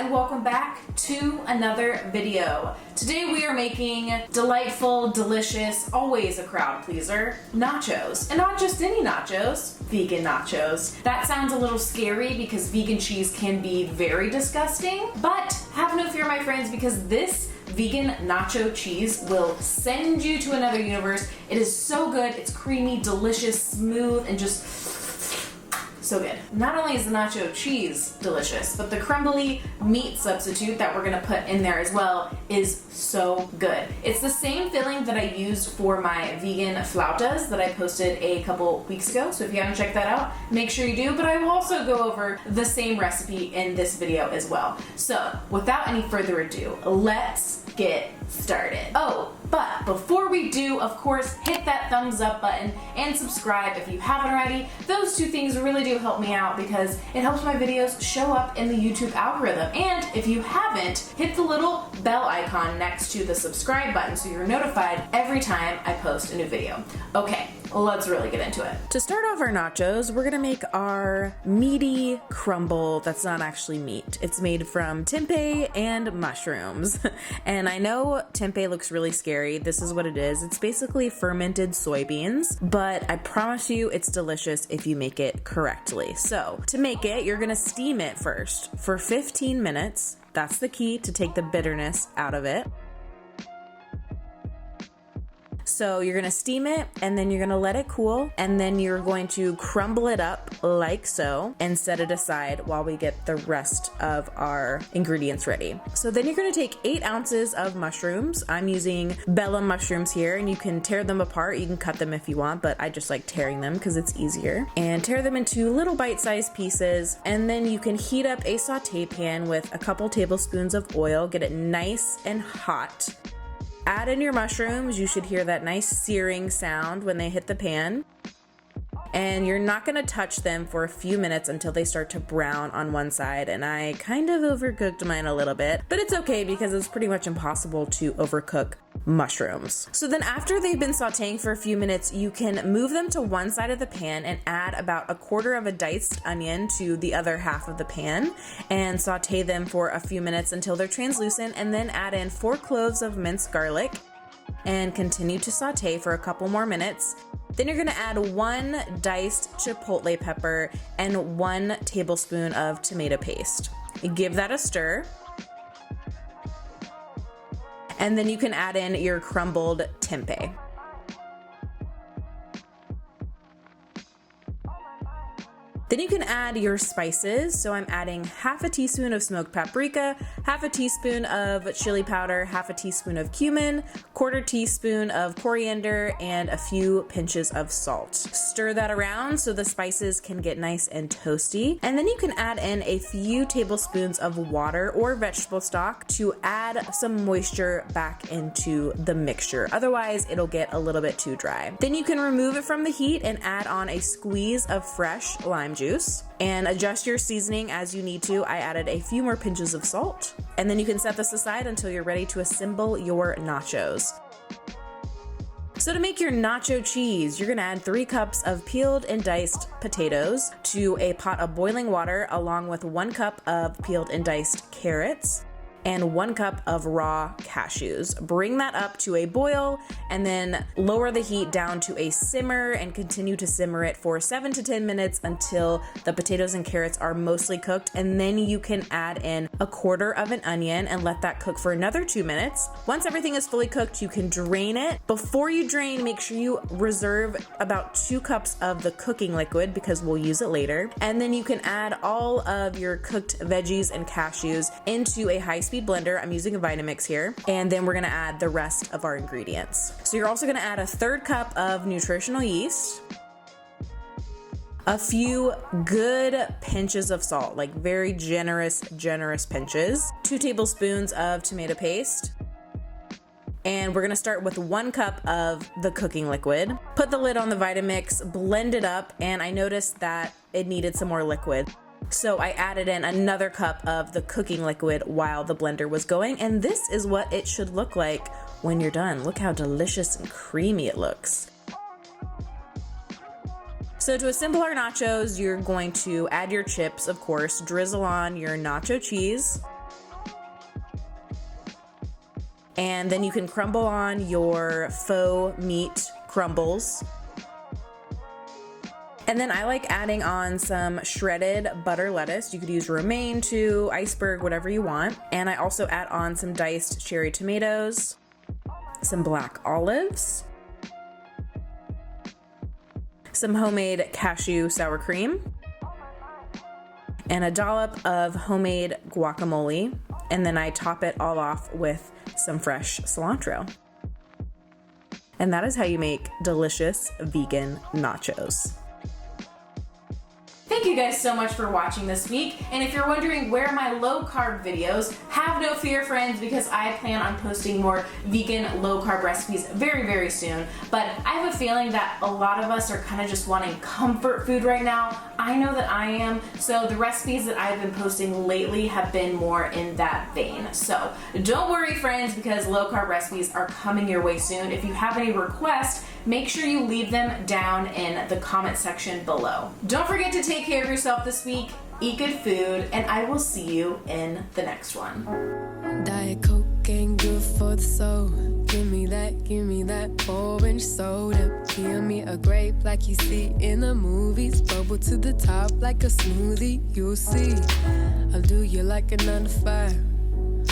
Welcome back to another video. Today we are making delightful, delicious, always a crowd pleaser, nachos. And not just any nachos, vegan nachos. That sounds a little scary because vegan cheese can be very disgusting, but have no fear, my friends, because this vegan nacho cheese will send you to another universe. It is so good, it's creamy, delicious, smooth, and just so good. Not only is the nacho cheese delicious, but the crumbly meat substitute that we're gonna put in there as well is so good. It's the same filling that I used for my vegan flautas that I posted a couple weeks ago, so if you haven't checked that out, make sure you do, but I will also go over the same recipe in this video as well. So, without any further ado, let's get started. Oh, but before we do, of course, hit that thumbs up button and subscribe if you haven't already. Those two things really do help me out because it helps my videos show up in the YouTube algorithm. And if you haven't, hit the little bell icon next to the subscribe button so you're notified every time I post a new video. Okay, let's really get into it. To start off our nachos, we're gonna make our meaty crumble that's not actually meat. It's made from tempeh and mushrooms. And I know tempeh looks really scary. This is what it is. It's basically fermented soybeans, but I promise you it's delicious if you make it correctly. So to make it, you're gonna steam it first for 15 minutes. That's the key to take the bitterness out of it. So you're gonna steam it and then you're gonna let it cool and then you're going to crumble it up like so and set it aside while we get the rest of our ingredients ready. So then you're gonna take 8 ounces of mushrooms. I'm using bella mushrooms here and you can tear them apart. You can cut them if you want, but I just like tearing them because it's easier. And tear them into little bite-sized pieces and then you can heat up a saute pan with a couple tablespoons of oil, get it nice and hot. Add in your mushrooms. You should hear that nice searing sound when they hit the pan. And you're not gonna touch them for a few minutes until they start to brown on one side. And I kind of overcooked mine a little bit, but it's okay because it's pretty much impossible to overcook mushrooms. So then after they've been sauteing for a few minutes, you can move them to one side of the pan and add about 1/4 of a diced onion to the other half of the pan and saute them for a few minutes until they're translucent, and then add in 4 cloves of minced garlic and continue to saute for a couple more minutes. Then you're gonna add 1 diced chipotle pepper and 1 tablespoon of tomato paste. Give that a stir. And then you can add in your crumbled tempeh. Then you can add your spices. So I'm adding 1/2 teaspoon of smoked paprika, 1/2 teaspoon of chili powder, 1/2 teaspoon of cumin, 1/4 teaspoon of coriander, and a few pinches of salt. Stir that around so the spices can get nice and toasty. And then you can add in a few tablespoons of water or vegetable stock to add some moisture back into the mixture. Otherwise, it'll get a little bit too dry. Then you can remove it from the heat and add on a squeeze of fresh lime juice and adjust your seasoning as you need to. I added a few more pinches of salt, and then you can set this aside until you're ready to assemble your nachos. So to make your nacho cheese, you're gonna add 3 cups of peeled and diced potatoes to a pot of boiling water along with 1 cup of peeled and diced carrots and 1 cup of raw cashews. Bring that up to a boil and then lower the heat down to a simmer and continue to simmer it for 7 to 10 minutes until the potatoes and carrots are mostly cooked, and then you can add in 1/4 of an onion and let that cook for another 2 minutes. Once everything is fully cooked, you can drain it. Before you drain, make sure you reserve about 2 cups of the cooking liquid because we'll use it later. And then you can add all of your cooked veggies and cashews into a high-speed blender. I'm using a Vitamix here. And then we're gonna add the rest of our ingredients. So you're also gonna add a 1/3 cup of nutritional yeast, a few good pinches of salt, like very generous pinches, 2 tablespoons of tomato paste, and we're gonna start with 1 cup of the cooking liquid. Put the lid on the Vitamix, blend it up, and I noticed that it needed some more liquid. So I added in another cup of the cooking liquid while the blender was going, and this is what it should look like when you're done. Look how delicious and creamy it looks. So to assemble our nachos, you're going to add your chips, of course, drizzle on your nacho cheese, and then you can crumble on your faux meat crumbles. And then I like adding on some shredded butter lettuce. You could use romaine too, iceberg, whatever you want. And I also add on some diced cherry tomatoes, some black olives, some homemade cashew sour cream, and a dollop of homemade guacamole. And then I top it all off with some fresh cilantro. And that is how you make delicious vegan nachos. Thank you guys so much for watching this week. And if you're wondering where are my low carb videos, have no fear, friends, because I plan on posting more vegan low carb recipes very, very soon. But I have a feeling that a lot of us are kind of just wanting comfort food right now. I know that I am. So the recipes that I've been posting lately have been more in that vein. So don't worry, friends, because low carb recipes are coming your way soon. If you have any requests, make sure you leave them down in the comment section below. Don't forget to take care of yourself this week, eat good food, and I will see you in the next one. Diet Coke ain't good for the soul. Give me that orange soda. Give me a grape like you see in the movies. Bubble to the top like a smoothie, you'll see. I'll do you like a 9 to 5.